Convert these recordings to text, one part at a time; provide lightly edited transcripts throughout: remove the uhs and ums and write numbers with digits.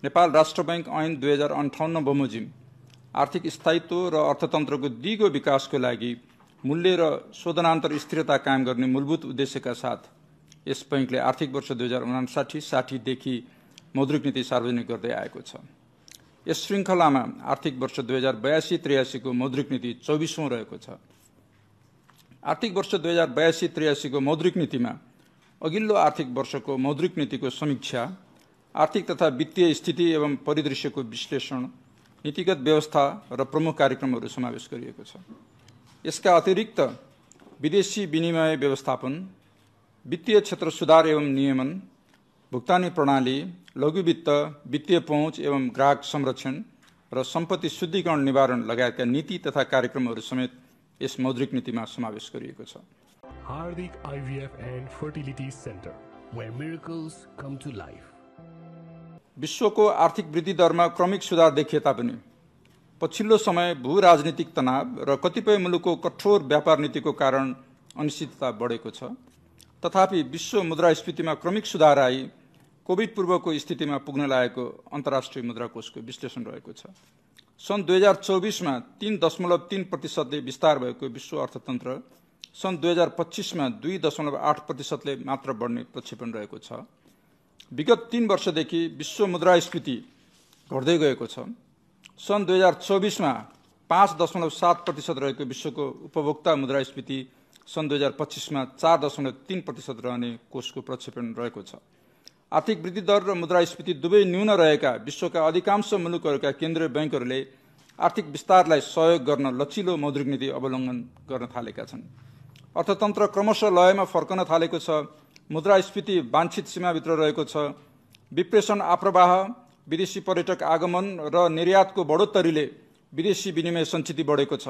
नेपाल राष्ट्र बैंक ऐन 2058 बमोजिम आर्थिक स्थायित्व र अर्थतन्त्रको दिगो विकासको लागि मूल्य र शोधनान्तर स्थिरता कायम गर्ने मूलभूत उद्देश्यका साथ यस बैंकले आर्थिक वर्ष 2059-60 देखि मौद्रिक नीति सार्वजनिक गर्दै आएको छ। यस श्रृङ्खलामा आर्थिक वर्ष 2082-83 को मौद्रिक नीति 24औं रहेको छ। आर्थिक वर्ष 2082-83 को मौद्रिक नीतिमा अघिल्लो आर्थिक वर्षको मौद्रिक नीतिको समीक्षा, आर्थिक तथा वित्तीय स्थिति एवं परिदृश्यको विश्लेषण, नीतिगत व्यवस्था र प्रमुख कार्यक्रमहरू समावेश गरिएको छ। यसका अतिरिक्त विदेशी विनिमय व्यवस्थापन, वित्तीय क्षेत्र सुधार एवं नियमन, भुक्तानी प्रणाली, लघु वित्त, वित्तीय पहुँच एवं ग्राहक संरक्षण र सम्पत्ति शुद्धिकरण निवारण लगायतका नीति तथा कार्यक्रमहरू समेत यस मौद्रिक नीतिमा समावेश गरिएको छ। Hardik IVF and Fertility Center, where miracles come to life. विश्वको आर्थिक वृद्धि दरमा क्रमिक सुधार देखिए तापनि पछिल्लो समय भू राजनीतिक तनाव र कतिपय मुलुकको कठोर व्यापार नीतिको कारण अनिश्चितता बढेको छ। तथापि विश्व मुद्रास्फीतिमा क्रमिक सुधार आई कोभिड पूर्वको स्थितिमा पुग्न लागेको अन्तर्राष्ट्रिय मुद्रा कोषको विश्लेषण रहेको छ। सन् 2024 मा 3.3% विस्तार भएको विश्व अर्थतन्त्र सन् 2025 मा 2.8% मात्र बढ्ने प्रक्षेपण रहेको छ। विगत 3 वर्षदेखि विश्व मुद्रास्फीति घट्दै गएको छ। सन् 2024 मा 5.7% रहेको विश्वको उपभोक्ता मुद्रास्फीति सन् 2025 मा 4.3% रहने कोषको प्रक्षेपण रहेको छ। आर्थिक वृद्धि दर र मुद्रास्फीति दुवै न्यून रहेका विश्वका अधिकांश मुलुकहरूका केन्द्रीय बैंकहरूले आर्थिक विस्तारलाई सहयोग गर्न लचिलो मौद्रिक नीति अवलम्बन गर्न थालेका छन्। अर्थतन्त्र क्रमशः लयमा फर्कन थालेको छ। मुद्रास्फीति वाञ्छित सीमाभित्र रहेको छ। विप्रेषण आप्रवाह, विदेशी पर्यटक आगमन र निर्यातको बढोत्तरीले विदेशी विनिमय सञ्चिति बढेको छ।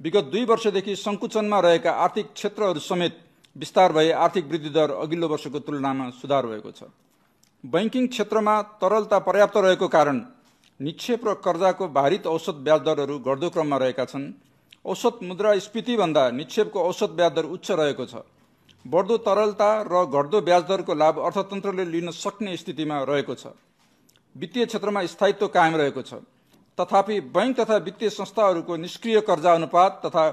विगत 2 वर्षदेखि सङ्कुचनमा रहेका आर्थिक क्षेत्रहरू समेत विस्तार भए आर्थिक वृद्धि दर अघिल्लो वर्षको तुलनामा सुधार भएको छ। बैंकिङ क्षेत्रमा तरलता पर्याप्त रहेको कारण निक्षेप र कर्जाको भारित औसत ब्याज दरहरू घट्दो क्रममा रहेका छन्। औसत मुद्रास्फीतिभन्दा निक्षेपको औसत ब्याज दर उच्च रहेको छ। बढ्दो तरलता र घट्दो ब्याज दरको लाभ अर्थतन्त्रले लिन सक्ने स्थितिमा रहेको छ। वित्तीय क्षेत्रमा स्थायित्व कायम रहेको छ। तथापि बैंक तथा वित्तीय संस्थाहरूको निष्क्रिय कर्जा अनुपात तथा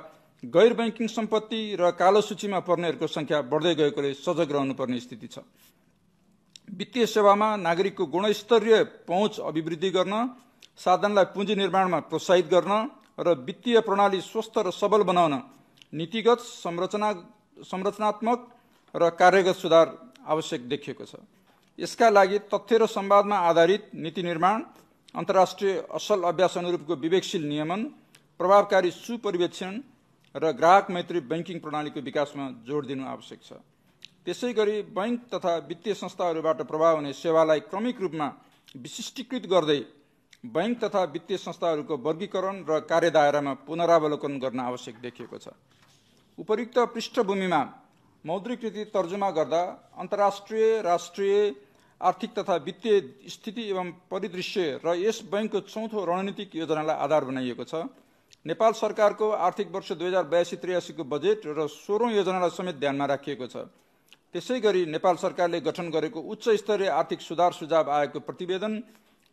गैर बैंकिङ सम्पत्ति र कालो सूचीमा पर्नेहरूको संख्या बढ्दै गएकोले सजग रहनुपर्ने स्थिति छ। वित्तीय सेवामा नागरिकको गुणस्तरीय पहुँच अभिवृद्धि गर्न, साधनलाई पुँजी निर्माणमा प्रोत्साहित गर्न र वित्तीय प्रणाली स्वस्थ र सबल बनाउन नीतिगत, संरचनात्मक र कार्यगत सुधार आवश्यक देखिएको छ। यसका लागि तथ्य र संवादमा आधारित नीति निर्माण, अन्तर्राष्ट्रिय असल अभ्यास अनुरूपको विवेकशील नियमन, प्रभावकारी सुपरिवेक्षण र ग्राहक मैत्री बैंकिङ प्रणालीको विकासमा जोड दिनु आवश्यक छ। त्यसैगरी बैंक तथा वित्तीय संस्थाहरूबाट प्रभाव हुने सेवालाई क्रमिक रूपमा विशिष्टीकृत गर्दै बैंक तथा वित्तीय संस्थाहरूको वर्गीकरण र कार्यदायरामा पुनरावलोकन गर्न आवश्यक देखिएको छ। उपर्युक्त पृष्ठभूमिमा मौद्रिक नीति तर्जुमा गर्दा अन्तर्राष्ट्रिय, राष्ट्रिय आर्थिक तथा वित्तीय स्थिति एवं परिदृश्य र यस बैंकको चौथो रणनीतिक योजनालाई आधार बनाइएको छ। नेपाल सरकारको आर्थिक वर्ष 2082-83 को बजेट र 16औं योजनालाई समेत ध्यानमा राखिएको छ। त्यसैगरी नेपाल सरकारले गठन गरेको उच्च स्तरीय आर्थिक सुधार सुझाव आयोगको प्रतिवेदन,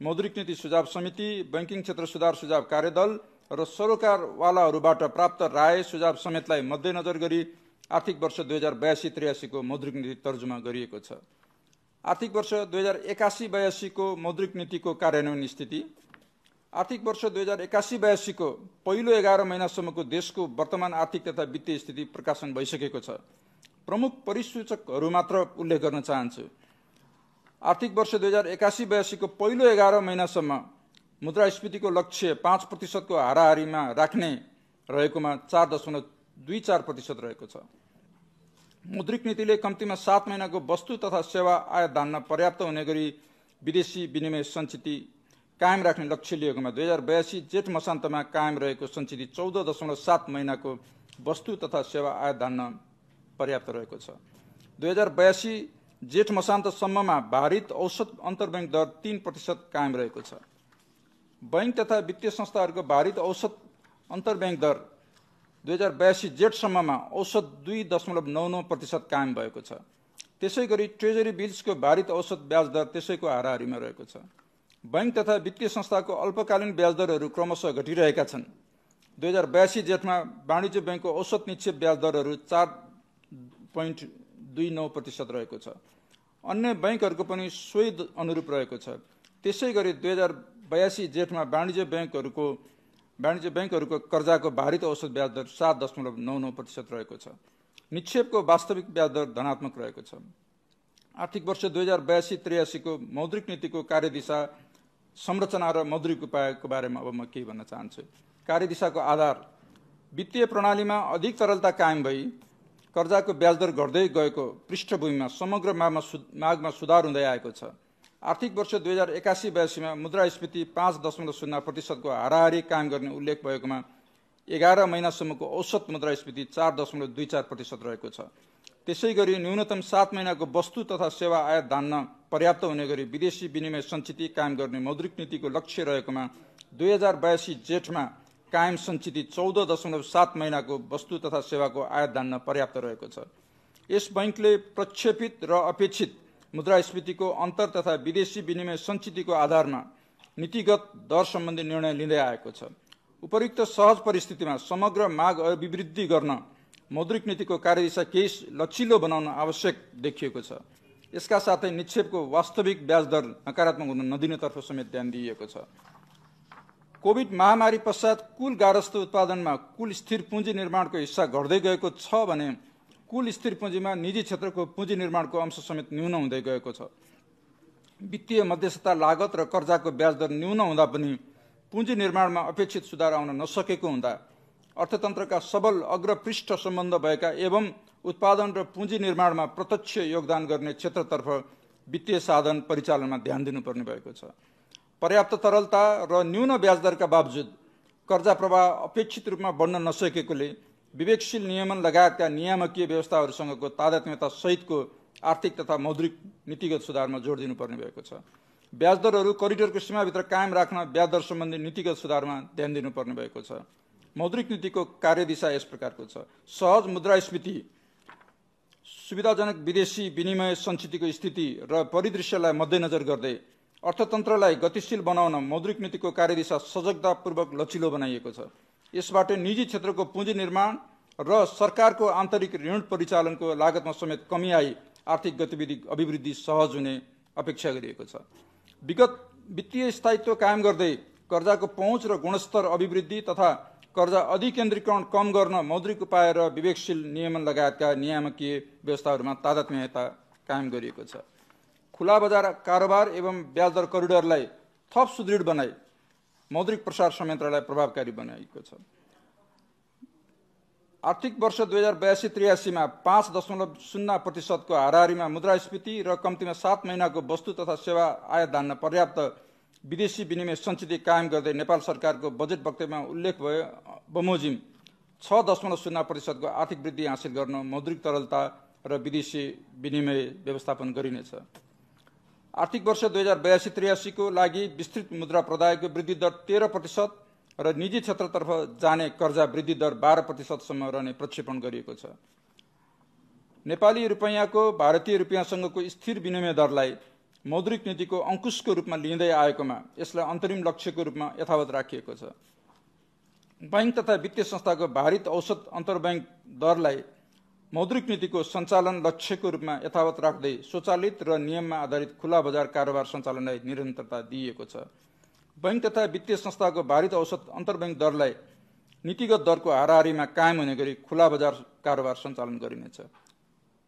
मौद्रिक नीति सुझाव समिति, बैंकिङ क्षेत्र सुधार सुझाव कार्यदल र सरोकारवालाहरूबाट प्राप्त राय सुझाव समेतलाई मध्यनजर गरी आर्थिक वर्ष 2082-83 को मौद्रिक नीति तर्जुमा गरिएको छ। आर्थिक वर्ष 2081-82 को मौद्रिक नीतिको कार्यान्वयन स्थिति। आर्थिक वर्ष 2081-82 को पहिलो 11 महिनासम्मको देशको वर्तमान आर्थिक तथा वित्तीय स्थिति प्रकाशन भइसकेको छ। प्रमुख परिसूचकहरू मात्र उल्लेख गर्न चाहन्छु। आर्थिक वर्ष 2081-82 को पहिलो 11 महिनासम्म मुद्रास्फीतिको लक्ष्य 5% को हाराहारीमा राख्ने रहेकोमा 4.24% रहेको छ। मौद्रिक नीतिले कम्तीमा 7 महिनाको वस्तु तथा सेवा आयात धान्न पर्याप्त हुने गरी विदेशी विनिमय सञ्चिति कायम राख्ने लक्ष्य लिएकोमा 2082 जेठ मसान्तमा कायम रहेको सञ्चिति 14.7 महिनाको वस्तु तथा सेवा आयात धान्न पर्याप्त रहेको छ। 2082 जेठ मसान्तसम्ममा भारित औसत अन्तर्ब्याङ्क दर 3% कायम रहेको छ। बैंक तथा वित्तीय संस्थाहरूको भारित औसत अन्तर्ब्याङ्क दर 2082 जेठसम्ममा औसत 2.99% कायम भएको छ। त्यसैगरी ट्रेजरी बिल्सको भारित औसत ब्याज दर त्यसैको हाराहारीमा रहेको छ। बैंक तथा वित्तीय संस्थाको अल्पकालीन ब्याज दरहरू क्रमशः घटिरहेका छन्। 2082 जेठमा वाणिज्य बैंकको औसत निक्षेप ब्याज दरहरू 4.29% रहेको छ। अन्य बैंकहरूको पनि सोही अनुरूप रहेको छ। त्यसैगरी 2082 जेठमा वाणिज्य बैंकहरूको कर्जाको भारित औसत ब्याज दर 7.99% रहेको छ। निक्षेपको वास्तविक ब्याज दर धनात्मक रहेको छ। आर्थिक वर्ष 2082-83 को मौद्रिक नीतिको कार्यदिशा, संरचना र मौद्रिक उपायको बारेमा अब म के भन्न चाहन्छु। कार्यदिशाको आधार वित्तीय प्रणालीमा अधिक तरलता कायम भई कर्जाको ब्याज दर घट्दै गएको पृष्ठभूमिमा समग्र मागमा सुधार हुँदै आएको छ। आर्थिक वर्ष 2081-82 मा मुद्रास्फीति 5.0% को हाराहारी कायम गर्ने उल्लेख भएकोमा 11 महिनासम्मको औसत मुद्रास्फीति 4.24% रहेको छ। त्यसैगरी न्यूनतम 7 महिनाको वस्तु तथा सेवा आयात धान्न पर्याप्त हुने गरी विदेशी विनिमय सञ्चिति कायम गर्ने मौद्रिक नीतिको लक्ष्य रहेकोमा 2082 जेठमा कायम सञ्चिति 14.7 महिनाको वस्तु तथा सेवाको आयात धान्न पर्याप्त रहेको छ। यस बैंकले प्रक्षेपित र अपेक्षित मुद्रास्फीतिको अन्तर तथा विदेशी विनिमय सञ्चितिको आधारमा नीतिगत दर सम्बन्धी निर्णय लिँदै आएको छ। उपयुक्त सहज परिस्थितिमा समग्र माग अभिवृद्धि गर्न मौद्रिक नीतिको कार्यदिशा केही लचिलो बनाउन आवश्यक देखिएको छ। यसका साथै निक्षेपको वास्तविक ब्याज दर नकारात्मक हुन नदिनेतर्फ समेत ध्यान दिइएको छ। कोभिड महामारी पश्चात कुल गारस्थ उत्पादनमा कुल स्थिर पुँजी निर्माणको हिस्सा घट्दै गएको छ भने कुल स्थिर पुँजीमा निजी क्षेत्रको पुँजी निर्माणको अंश समेत न्यून हुँदै गएको छ। वित्तीय मध्यस्थता लागत र कर्जाको ब्याज दर न्यून हुँदा पनि पुँजी निर्माणमा अपेक्षित सुधार आउन नसकेको हुँदा अर्थतन्त्रका सबल अग्रपृष्ठ सम्बन्ध भएका एवं उत्पादन र पुँजी निर्माणमा प्रत्यक्ष योगदान गर्ने क्षेत्रतर्फ वित्तीय साधन परिचालनमा ध्यान दिनुपर्ने भएको छ। पर्याप्त तरलता र न्यून ब्याज दरका बावजुद कर्जा प्रवाह अपेक्षित रूपमा बढ्न नसकेकोले विवेकशील नियमन लगायतका नियामकीय व्यवस्थाहरूसँगको तादात्म्यता सहितको आर्थिक तथा मौद्रिक नीतिगत सुधारमा जोड दिनुपर्ने भएको छ। ब्याज दरहरू करिडोरको सीमाभित्र कायम राख्न ब्याज दर सम्बन्धी नीतिगत सुधारमा ध्यान दिनुपर्ने भएको छ। मौद्रिक नीतिको कार्यदिशा यस प्रकारको छ। सहज मुद्रास्फीति, सुविधाजनक विदेशी विनिमय सञ्चितिको स्थिति र परिदृश्यलाई मध्यनजर गर्दै अर्थतन्त्रलाई गतिशील बनाउन मौद्रिक नीतिको कार्यदिशा सजगतापूर्वक लचिलो बनाइएको छ। यसबाट निजी क्षेत्रको पुँजी निर्माण र सरकारको आन्तरिक ऋण परिचालनको लागतमा समेत कमी आई आर्थिक गतिविधि अभिवृद्धि सहज हुने अपेक्षा गरिएको छ। विगत वित्तीय स्थायित्व कायम गर्दै कर्जाको पहुँच र गुणस्तर अभिवृद्धि तथा कर्जा अधिकेन्द्रीकरण कम गर्न मौद्रिक उपाय र विवेकशील नियमन लगायतका नियामकीय व्यवस्थाहरूमा तादात्म्यता कायम गरिएको छ। खुला बजार कारोबार एवं ब्याज दर करिडोरलाई थप सुदृढ बनाई मौद्रिक प्रसार संयन्त्रलाई प्रभावकारी बनाइएको छ। आर्थिक वर्ष 2082-83 मा 5.0% को हाराहारीमा मुद्रास्फीति र कम्तीमा 7 महिनाको वस्तु तथा सेवा आयात धान्न पर्याप्त विदेशी विनिमय सञ्चिति कायम गर्दै नेपाल सरकारको बजेट वक्तव्यमा उल्लेख भए बमोजिम 6.0% को आर्थिक वृद्धि हासिल गर्न मौद्रिक तरलता र विदेशी विनिमय व्यवस्थापन गरिनेछ। आर्थिक वर्ष 2082-83 को लागि विस्तृत मुद्रा प्रदायको वृद्धि दर 13% र निजी क्षेत्रतर्फ जाने कर्जा वृद्धि दर 12% सम्म रहने प्रक्षेपण गरिएको छ। नेपाली रुपैयाँको भारतीय रुपैयाँसँगको स्थिर विनिमय दरलाई मौद्रिक नीतिको अंकुशको रूपमा लिँदै आएकोमा यसलाई अन्तरिम लक्ष्यको रूपमा यथावत राखिएको छ। बैंक तथा वित्तीय संस्थाको भारित औसत अन्तर्ब्याङ्क दरलाई मौद्रिक नीतिको सञ्चालन लक्ष्यको रूपमा यथावत राख्दै स्वचालित र नियममा आधारित खुला बजार कारोबार सञ्चालनलाई निरन्तरता दिइएको छ। बैंक तथा वित्तीय संस्थाको भारित औसत अन्तर्ब्याङ्क दरलाई नीतिगत दरको हाराहारीमा कायम हुने गरी खुला बजार कारोबार सञ्चालन गरिनेछ।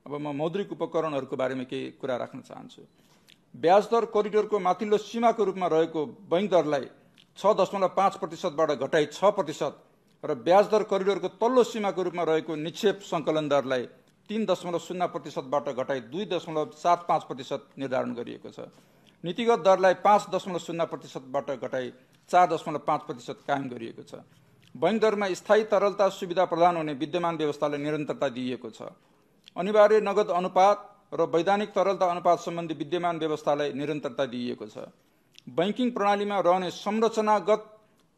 अब म मौद्रिक उपकरणहरूको बारेमा केही कुरा राख्न चाहन्छु। ब्याज दर करिडोरको माथिल्लो सीमाको रूपमा रहेको बैंक दरलाई 6.5% बाट घटाई 6% र ब्याज दर करिडोरको तल्लो सीमाको रूपमा रहेको निक्षेप सङ्कलन दरलाई 3.0% बाट घटाई 2.75% निर्धारण गरिएको छ। नीतिगत दरलाई 5.0% बाट घटाई 4.5% कायम गरिएको छ। बैंक दरमा स्थायी तरलता सुविधा प्रदान हुने विद्यमान व्यवस्थालाई निरन्तरता दिइएको छ। अनिवार्य नगद अनुपात र वैधानिक तरलता अनुपात सम्बन्धी विद्यमान व्यवस्थालाई निरन्तरता दिइएको छ। बैंकिङ प्रणालीमा रहने संरचनागत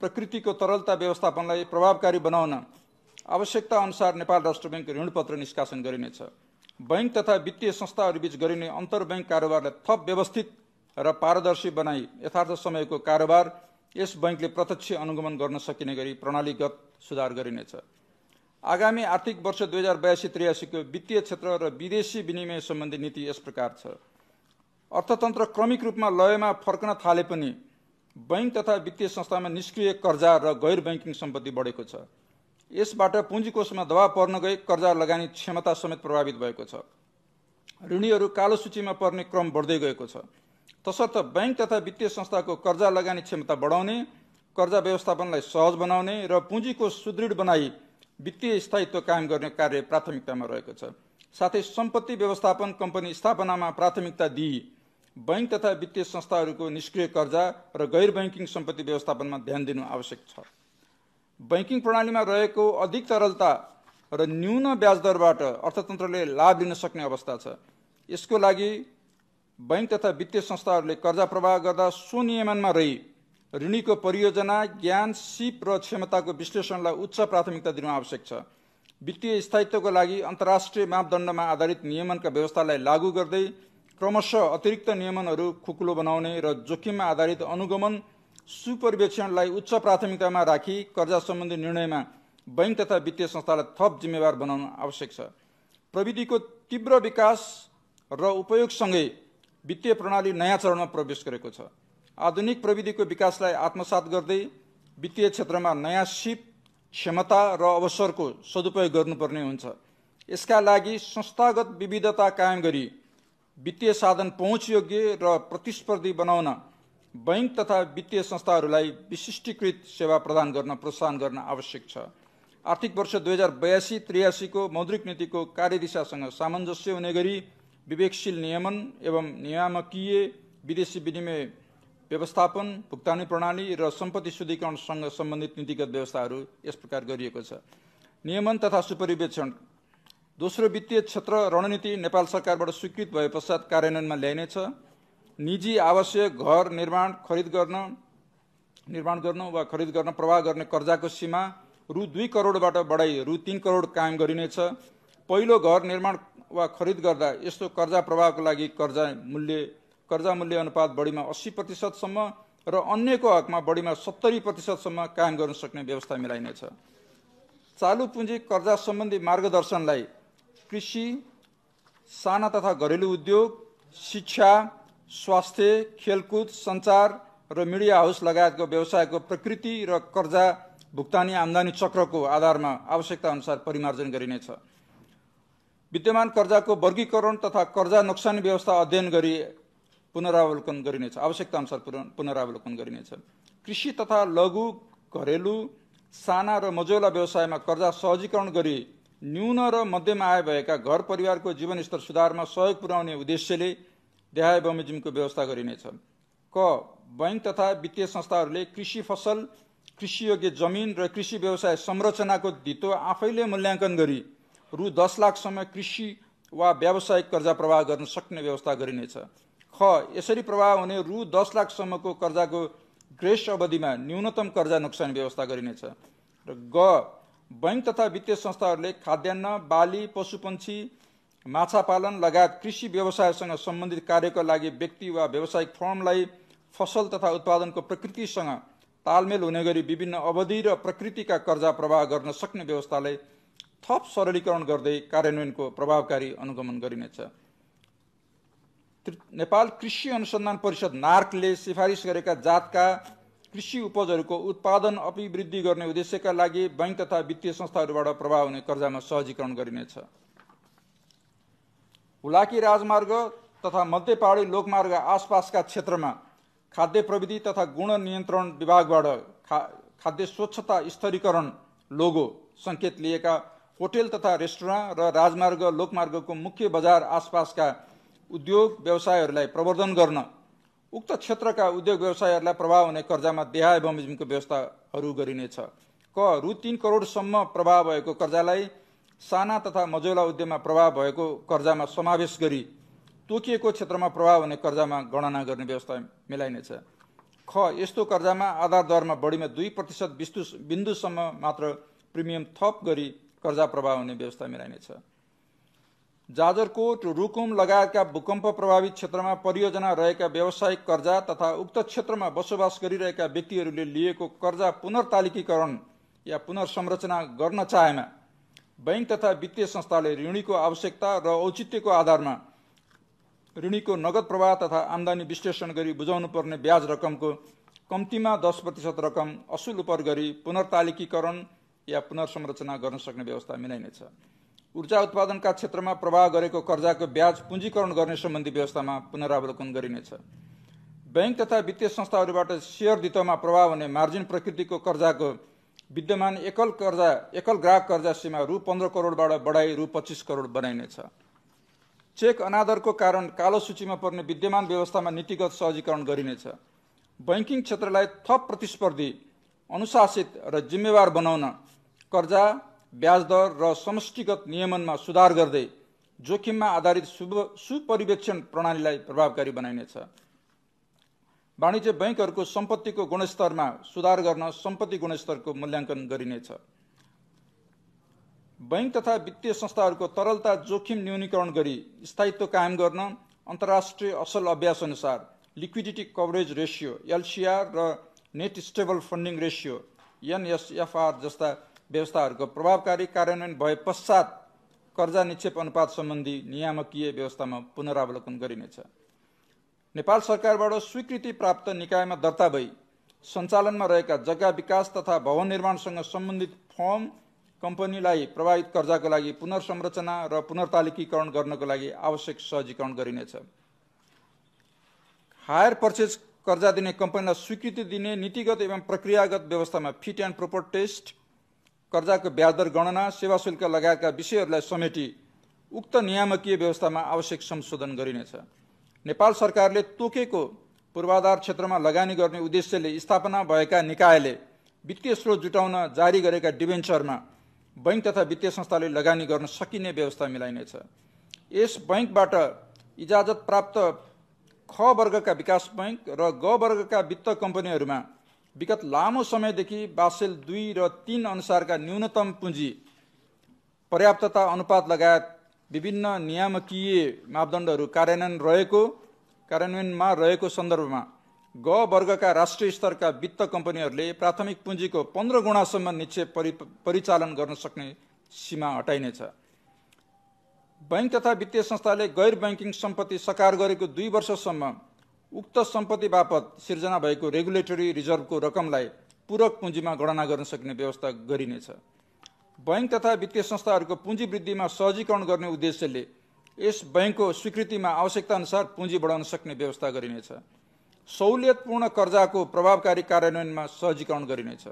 प्रकृतिको तरलता व्यवस्थापनलाई प्रभावकारी बनाउन आवश्यकता अनुसार नेपाल राष्ट्र बैंक ऋणपत्र निष्कासन गरिनेछ। बैंक तथा वित्तीय संस्थाहरूबीच गरिने अन्तर्ब्याङ्क कारोबारलाई थप व्यवस्थित र पारदर्शी बनाई यथार्थ समयको कारोबार यस बैंकले प्रत्यक्ष अनुगमन गर्न सकिने गरी प्रणालीगत सुधार गरिनेछ। आगामी आर्थिक वर्ष 2082-83 को वित्तीय क्षेत्र र विदेशी विनिमय सम्बन्धी नीति यस प्रकार छ। अर्थतन्त्र क्रमिक रूपमा लयमा फर्कन थाले पनि बैंक तथा वित्तीय संस्थामा निष्क्रिय कर्जा र गैर बैंकिङ सम्पत्ति बढेको छ। यसबाट पुँजीकोषमा दबाव पर्न गई कर्जा लगानी क्षमता समेत प्रभावित भएको छ। ऋणीहरू कालो सूचीमा पर्ने क्रम बढ्दै गएको छ। तसर्थ बैंक तथा वित्तीय संस्थाको कर्जा लगानी क्षमता बढाउने, कर्जा व्यवस्थापनलाई सहज बनाउने र पुँजीकोष सुदृढ बनाई वित्तीय स्थायित्व कायम गर्ने कार्य प्राथमिकतामा रहेको छ। साथै सम्पत्ति व्यवस्थापन कम्पनी स्थापनामा प्राथमिकता दिई बैंक तथा वित्तीय संस्थाहरूको निष्क्रिय कर्जा र गैर बैंकिङ सम्पत्ति व्यवस्थापनमा ध्यान दिनु आवश्यक छ। बैंकिङ प्रणालीमा रहेको अधिक तरलता र न्यून ब्याज दरबाट अर्थतन्त्रले लाभ लिन सक्ने अवस्था छ। यसको लागि बैंक तथा वित्तीय संस्थाहरूले कर्जा प्रवाह गर्दा स्वनियमनमा रही ऋणीको परियोजना, ज्ञान, सिप र क्षमताको विश्लेषणलाई उच्च प्राथमिकता दिनु आवश्यक छ। वित्तीय स्थायित्वको लागि अन्तर्राष्ट्रिय मापदण्डमा आधारित नियमनका व्यवस्थालाई लागू गर्दै क्रमशः अतिरिक्त नियमनहरू खुकुलो बनाउने र जोखिममा आधारित अनुगमन सुपरिवेक्षणलाई उच्च प्राथमिकतामा राखी कर्जा सम्बन्धी निर्णयमा बैंक तथा वित्तीय संस्थालाई थप जिम्मेवार बनाउनु आवश्यक छ। प्रविधिको तीव्र विकास र उपयोगसँगै वित्तीय प्रणाली नयाँ चरणमा प्रवेश गरेको छ। आधुनिक प्रविधिको विकासलाई आत्मसात गर्दै वित्तीय क्षेत्रमा नयाँ सिप, क्षमता र अवसरको सदुपयोग गर्नुपर्ने हुन्छ। यसका लागि संस्थागत विविधता कायम गरी वित्तीय साधन पहुँचयोग्य र प्रतिस्पर्धी बनाउन बैंक तथा वित्तीय संस्थाहरूलाई विशिष्टीकृत सेवा प्रदान गर्न प्रोत्साहन गर्न आवश्यक छ। आर्थिक वर्ष 2082-83 को मौद्रिक नीतिको कार्यदिशासँग सामञ्जस्य हुने गरी विवेकशील नियमन एवं नियामकीय विदेशी विनिमय व्यवस्थापन, भुक्तानी प्रणाली र सम्पत्ति शुद्धिकरणसँग सम्बन्धित नीतिगत व्यवस्थाहरू यस प्रकार गरिएको छ। नियमन तथा सुपरिवेक्षण। दोस्रो, वित्तीय क्षेत्र रणनीति नेपाल सरकारबाट स्वीकृत भए पश्चात कार्यान्वयनमा ल्याइनेछ। निजी आवश्यक घर निर्माण गर्न वा खरिद गर्न प्रवाह गर्ने कर्जाको सीमा रु 2 करोडबाट बढाई रु 3 करोड कायम गरिनेछ। पहिलो घर निर्माण वा खरिद गर्दा यस्तो कर्जा प्रवाहको लागि कर्जा मूल्य अनुपात बढीमा 80% सम्म र अन्यको हकमा बढीमा 70% सम्म कायम गर्न सक्ने व्यवस्था मिलाइनेछ। चालू पुँजी कर्जा सम्बन्धी मार्गदर्शनलाई कृषि, साना तथा घरेलु उद्योग, शिक्षा, स्वास्थ्य, खेलकुद, सञ्चार र मिडिया हाउस लगायतको व्यवसायको प्रकृति र कर्जा भुक्तानी आम्दानी चक्रको आधारमा आवश्यकता अनुसार परिमार्जन गरिनेछ। विद्यमान कर्जाको वर्गीकरण तथा कर्जा नोक्सानी व्यवस्था अध्ययन गरी पुनरावलोकन गरिनेछ। आवश्यकता अनुसार पुनरावलोकन गरिनेछ। कृषि तथा लघु, घरेलु, साना र मझौला व्यवसायमा कर्जा सहजीकरण गरी न्यून र मध्यम आय भएका घर परिवारको जीवनस्तर सुधारमा सहयोग पुर्याउने उद्देश्यले देहाय बमोजिमको व्यवस्था गरिनेछ। क, बैंक तथा वित्तीय संस्थाहरूले कृषि फसल, कृषियोग्य जमिन र कृषि व्यवसाय संरचनाको धितो आफैले मूल्याङ्कन गरी रु 10 लाखसम्म कृषि वा व्यावसायिक कर्जा प्रवाह गर्न सक्ने व्यवस्था गरिनेछ। ख, यसरी प्रवाह हुने रु 10 लाखसम्मको कर्जाको ग्रेस अवधिमा न्यूनतम कर्जा नोक्सानी व्यवस्था गरिनेछ। र ग, बैंक तथा वित्तीय संस्थाहरूले खाद्यान्न, बाली, पशुपन्छी, माछा पालन लगायत कृषि व्यवसायसँग सम्बन्धित कार्यका लागि व्यक्ति वा व्यावसायिक फर्मलाई फसल तथा उत्पादनको प्रकृतिसँग तालमेल हुने गरी विभिन्न अवधि र प्रकृतिका कर्जा प्रवाह गर्न सक्ने व्यवस्थालाई थप सरलीकरण गर्दै कार्यान्वयनको प्रभावकारी अनुगमन गरिनेछ। नेपाल कृषि अनुसन्धान परिषद नार्कले सिफारिस गरेका जातका कृषि उपजहरूको उत्पादन अभिवृद्धि गर्ने उद्देश्यका लागि बैंक तथा वित्तीय संस्थाहरूबाट प्रवाह हुने कर्जामा सहजीकरण गरिनेछ। हुलाकी राजमार्ग तथा मध्य पहाडी लोकमार्ग आसपासका क्षेत्रमा खाद्य प्रविधि तथा गुण नियन्त्रण विभागबाट खाद्य स्वच्छता स्तरीकरण लोगो संकेत लिएका होटल तथा रेस्टुरेन्ट र राजमार्ग लोकमार्गको मुख्य बजार आसपासका उद्योग व्यवसायहरूलाई प्रवर्धन गर्न उक्त क्षेत्रका उद्योग व्यवसायहरूलाई प्रभाव हुने कर्जामा देहाय बमोजिमको व्यवस्थाहरू गरिनेछ। क, रु 3 करोडसम्म प्रभाव भएको कर्जालाई साना तथा मझौला उद्यममा प्रभाव भएको कर्जामा समावेश गरी तोकिएको क्षेत्रमा प्रभाव हुने कर्जामा गणना गर्ने व्यवस्था मिलाइनेछ। ख, यस्तो कर्जामा आधार दरमा बढीमा 2% बिन्दुसम्म मात्र प्रिमियम थप गरी कर्जा प्रवाह हुने व्यवस्था मिलाइनेछ। जाजरकोट, रुकुम लगायतका भूकम्प प्रभावित क्षेत्रमा परियोजना रहेका व्यावसायिक कर्जा तथा उक्त क्षेत्रमा बसोबास गरिरहेका व्यक्तिहरूले लिएको कर्जा पुनर्तालिकीकरण या पुनर्संरचना गर्न चाहेमा बैंक तथा वित्तीय संस्थाले ऋणीको आवश्यकता र औचित्यको आधारमा ऋणीको नगद प्रवाह तथा आम्दानी विश्लेषण गरी बुझाउनु पर्ने ब्याज रकमको कम्तीमा 10% रकम असुल उपर गरी पुनर्तालिकीकरण या पुनर्संरचना गर्न सक्ने व्यवस्था मिलाइनेछ। ऊर्जा उत्पादनका क्षेत्रमा प्रवाह गरेको कर्जाको ब्याज पुँजीकरण गर्ने सम्बन्धी व्यवस्थामा पुनरावलोकन गरिनेछ। बैंक तथा वित्तीय संस्थाहरूबाट शेयर दितोमा प्रवाह हुने मार्जिन प्रकृतिको कर्जाको विद्यमान एकल ग्राहक कर्जा सीमा रु 15 करोडबाट बढाई रु 25 करोड बनाइनेछ। चेक अनादरको कारण कालो सूचीमा पर्ने विद्यमान व्यवस्थामा नीतिगत सहजीकरण गरिनेछ। बैंकिङ क्षेत्रलाई थप प्रतिस्पर्धी, अनुशासित र जिम्मेवार बनाउन कर्जा, ब्याज दर र समष्टिगत नियमनमा सुधार गर्दै जोखिममा आधारित सुपरिवेक्षण प्रणालीलाई प्रभावकारी बनाइनेछ। वाणिज्य बैंकहरूको सम्पत्तिको गुणस्तरमा सुधार गर्न सम्पत्ति गुणस्तरको मूल्याङ्कन गरिनेछ। बैंक तथा वित्तीय संस्थाहरूको तरलता जोखिम न्यूनीकरण गरी स्थायित्व कायम गर्न अन्तर्राष्ट्रिय असल अभ्यास अनुसार लिक्विडिटी कभरेज रेशियो LCR र net stable funding ratio NSFR जस्ता व्यवस्थाहरूको प्रभावकारी कार्यान्वयन भए पश्चात कर्जा निक्षेप अनुपात सम्बन्धी नियामकीय व्यवस्थामा पुनरावलोकन गरिनेछ। नेपाल सरकारबाट स्वीकृति प्राप्त निकायमा दर्ता भई सञ्चालनमा रहेका जग्गा विकास तथा भवन निर्माणसँग सम्बन्धित फर्म कम्पनीलाई प्रभावित कर्जाको लागि पुनर्संरचना र पुनर्तालिकीकरण गर्नको लागि आवश्यक सहजीकरण गरिनेछ। हायर पर्चेज कर्जा दिने कम्पनीलाई स्वीकृति दिने नीतिगत एवं प्रक्रियागत व्यवस्थामा फिट एन्ड प्रोपर टेस्ट, कर्जाको ब्याज दर गणना, सेवा शुल्क लगायतका विषयहरूलाई समेटी उक्त नियामकीय व्यवस्थामा आवश्यक संशोधन गरिनेछ। नेपाल सरकारले तोकेको पूर्वाधार क्षेत्रमा लगानी गर्ने उद्देश्यले स्थापना भएका निकायले वित्तीय स्रोत जुटाउन जारी गरेका डिबेन्चरमा बैंक तथा वित्तीय संस्थाले लगानी गर्न सकिने व्यवस्था मिलाइनेछ। यस बैंकबाट इजाजत प्राप्त ख वर्गका विकास बैंक र ग वर्गका वित्त कम्पनीहरूमा विगत लामो समयदेखि बासेल 2 र 3 अनुसारका न्यूनतम पुँजी, पर्याप्तता अनुपात लगायत विभिन्न नियामकीय मापदण्डहरू कार्यान्वयनमा रहेको सन्दर्भमा ग वर्गका राष्ट्रिय स्तरका वित्त कम्पनीहरूले प्राथमिक पुँजीको 15 गुणासम्म निक्षेप परिचालन गर्न सक्ने सीमा हटाइनेछ। बैंक तथा वित्तीय संस्थाले गैर बैंकिङ सम्पत्ति सकार गरेको 2 वर्षसम्म उक्त सम्पत्ति बापत सिर्जना भएको रेगुलेटरी रिजर्भको रकमलाई पूरक पुँजीमा गणना गर्न सक्ने व्यवस्था गरिनेछ। बैंक तथा वित्तीय संस्थाहरूको पुँजी वृद्धिमा सहजीकरण गर्ने उद्देश्यले यस बैंकको स्वीकृतिमा आवश्यकता अनुसार पुँजी बढाउन सक्ने व्यवस्था गरिनेछ। सहुलियतपूर्ण कर्जाको प्रभावकारी कार्यान्वयनमा सहजीकरण गरिनेछ।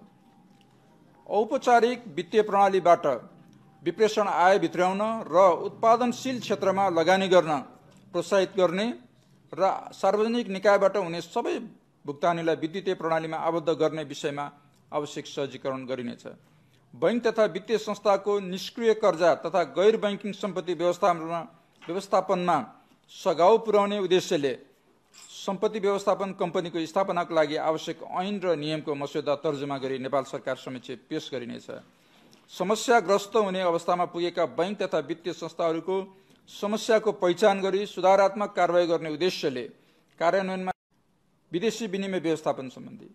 औपचारिक वित्तीय प्रणालीबाट विप्रेषण आय भित्र्याउन र उत्पादनशील क्षेत्रमा लगानी गर्न प्रोत्साहित गर्ने र सार्वजनिक निकायबाट हुने सबै भुक्तानीलाई विद्युतीय प्रणालीमा आबद्ध गर्ने विषयमा आवश्यक सहजीकरण गरिनेछ। बैंक तथा वित्तीय संस्थाको निष्क्रिय कर्जा तथा गैर बैंकिङ सम्पत्ति व्यवस्थापनमा सघाउ पुर्याउने उद्देश्यले सम्पत्ति व्यवस्थापन कम्पनीको स्थापनाको लागि आवश्यक ऐन र नियमको मस्यौदा तर्जुमा गरी नेपाल सरकार समक्ष पेश गरिनेछ। समस्याग्रस्त हुने अवस्थामा पुगेका बैंक तथा वित्तीय संस्थाहरूको समस्याको पहिचान गरी सुधारात्मक कारबाही गर्ने उद्देश्यले कार्यान्वयनमा विदेशी विनिमय व्यवस्थापन सम्बन्धी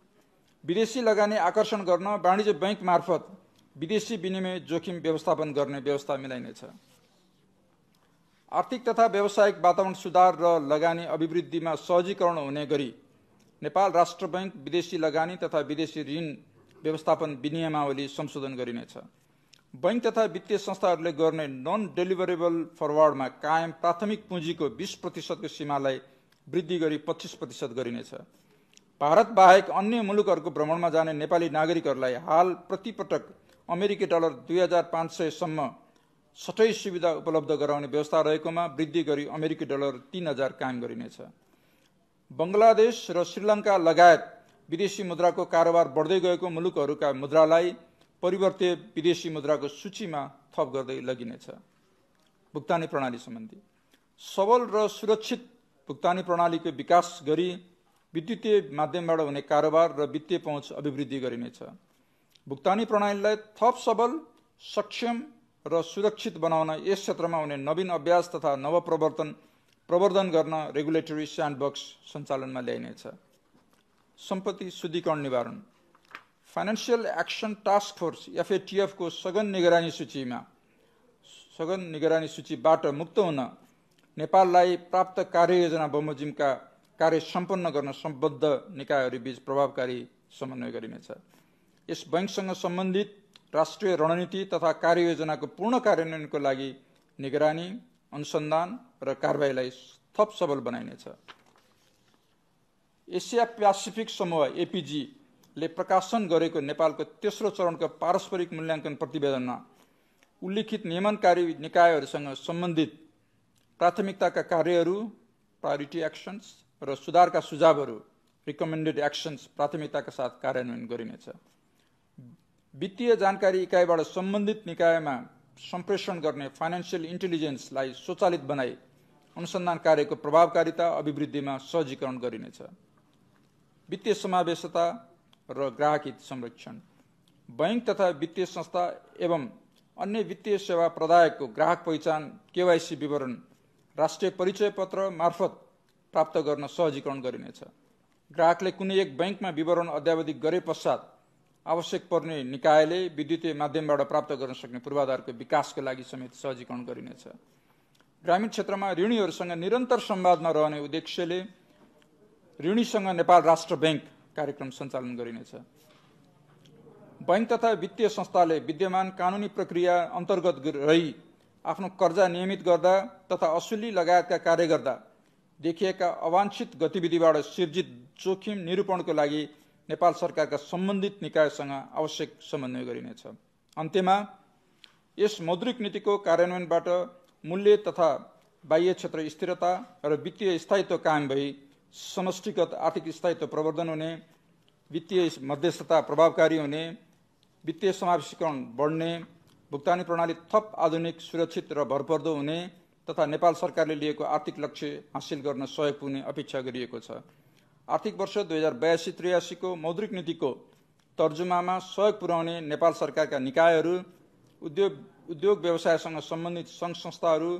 विदेशी लगानी आकर्षण गर्न वाणिज्य बैंक मार्फत विदेशी विनिमय जोखिम व्यवस्थापन गर्ने व्यवस्था मिलाइनेछ। आर्थिक तथा व्यावसायिक वातावरण सुधार र लगानी अभिवृद्धिमा सहजीकरण हुने गरी नेपाल राष्ट्र बैंक विदेशी लगानी तथा विदेशी ऋण व्यवस्थापन विनियमावली संशोधन गरिनेछ। बैंक तथा वित्तीय संस्थाहरूले गर्ने नन डेलिभरेबल फरवर्डमा कायम प्राथमिक पुँजीको 20% को सीमालाई वृद्धि गरी 25% गरिनेछ। भारत बाहेक अन्य मुलुकहरूको भ्रमणमा जाने नेपाली नागरिकहरूलाई हाल प्रतिपटक अमेरिकी डलर 2500 सम्म सटै सुविधा उपलब्ध गराउने व्यवस्था रहेकोमा वृद्धि गरी अमेरिकी डलर 3000 कायम गरिनेछ। बंगलादेश र श्रीलङ्का लगायत विदेशी मुद्राको कारोबार बढ्दै गएको मुलुकहरूका मुद्रालाई परिवर्त्य विदेशी मुद्राको सूचीमा थप गर्दै लगिनेछ। भुक्तानी प्रणाली सम्बन्धी सबल र सुरक्षित भुक्तानी प्रणालीको विकास गरी विद्युतीय माध्यमबाट हुने कारोबार र वित्तीय पहुँच अभिवृद्धि गरिनेछ। भुक्तानी प्रणालीलाई थप सबल, सक्षम र सुरक्षित बनाउन यस क्षेत्रमा हुने नवीन अभ्यास तथा प्रवर्धन गर्न रेगुलेटरी स्यान्डबक्स सञ्चालनमा ल्याइनेछ। सम्पत्ति शुद्धिकरण निवारण। Financial action task force FATF को सघन निगरानी सूचीबाट मुक्त हुन नेपाललाई प्राप्त कार्ययोजना बमोजिमका कार्य सम्पन्न गर्न सम्बद्ध निकायहरूबीच प्रभावकारी समन्वय गरिनेछ। यस बैंकसँग सम्बन्धित राष्ट्रिय रणनीति तथा कार्ययोजनाको पूर्ण कार्यान्वयनको लागि निगरानी, अनुसन्धान र कारबाहीलाई थप सबल बनाइनेछ। एसिया प्यासिफिक समूह APG ले प्रकाशन गरेको नेपालको तेस्रो चरणको पारस्परिक मूल्याङ्कन प्रतिवेदनमा उल्लिखित नियमनकारी निकायहरूसँग सम्बन्धित प्राथमिकताका कार्यहरू प्रायोरिटी एक्सन्स र सुधारका सुझावहरू रिकमेन्डेड एक्सन्स प्राथमिकताका साथ कार्यान्वयन गरिनेछ। वित्तीय जानकारी इकाइबाट सम्बन्धित निकायमा सम्प्रेषण गर्ने फाइनेन्शियल इन्टेलिजेन्सलाई स्वचालित बनाई अनुसन्धान कार्यको प्रभावकारिता अभिवृद्धिमा सहजीकरण गरिनेछ। वित्तीय समावेशता र ग्राहक हित संरक्षण। बैंक तथा वित्तीय संस्था एवं अन्य वित्तीय सेवा प्रदायकको ग्राहक पहिचान KYC विवरण राष्ट्रिय परिचय पत्र मार्फत प्राप्त गर्न सहजीकरण गरिनेछ। ग्राहकले कुनै एक बैंकमा विवरण अद्यावधिक गरे पश्चात आवश्यक पर्ने निकायले विद्युतीय माध्यमबाट प्राप्त गर्न सक्ने पूर्वाधारको विकासको लागि समेत सहजीकरण गरिनेछ। ग्रामीण क्षेत्रमा ऋणीहरूसँग निरन्तर संवादमा रहने उद्देश्यले ऋणीसँग नेपाल राष्ट्र बैंक कार्यक्रम सञ्चालन गरिनेछ। बैंक तथा वित्तीय संस्थाले विद्यमान कानुनी प्रक्रिया अन्तर्गत रही आफ्नो कर्जा नियमित गर्दा तथा असुली लगायतका कार्य गर्दा देखिएका अवांछित गतिविधिबाट सिर्जित जोखिम निरूपणको लागि नेपाल सरकारका सम्बन्धित निकायसँग आवश्यक समन्वय गरिनेछ। अन्त्यमा यस मौद्रिक नीतिको कार्यान्वयनबाट मूल्य तथा बाह्य क्षेत्र स्थिरता र वित्तीय स्थायित्व कायम भई समष्टिगत आर्थिक स्थायित्व प्रवर्धन हुने, वित्तीय मध्यस्थता प्रभावकारी हुने, वित्तीय समावेशीकरण बढ्ने, भुक्तानी प्रणाली थप आधुनिक, सुरक्षित र भरपर्दो हुने तथा नेपाल सरकारले लिएको आर्थिक लक्ष्य हासिल गर्न सहयोग पुग्ने अपेक्षा गरिएको छ। आर्थिक वर्ष 2082-83 को मौद्रिक नीतिको तर्जुमामा सहयोग पुर्याउने नेपाल सरकारका निकायहरू, उद्योग व्यवसायसँग सम्बन्धित सङ्घ संस्थाहरू,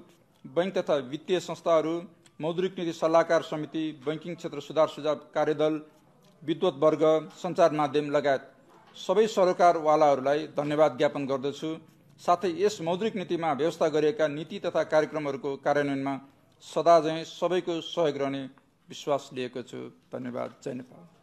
बैंक तथा वित्तीय संस्थाहरू, मौद्रिक नीति सल्लाहकार समिति, बैंकिङ क्षेत्र सुझाव कार्यदल, विद्वत वर्ग, सञ्चार माध्यम लगायत सबै सरोकारवालाहरूलाई धन्यवाद ज्ञापन गर्दछु। साथै यस मौद्रिक नीतिमा व्यवस्था गरिएका नीति तथा कार्यक्रमहरूको कार्यान्वयनमा सदाझैँ सबैको सहयोग रहने विश्वास लिएको छु। धन्यवाद। जय नेपाल।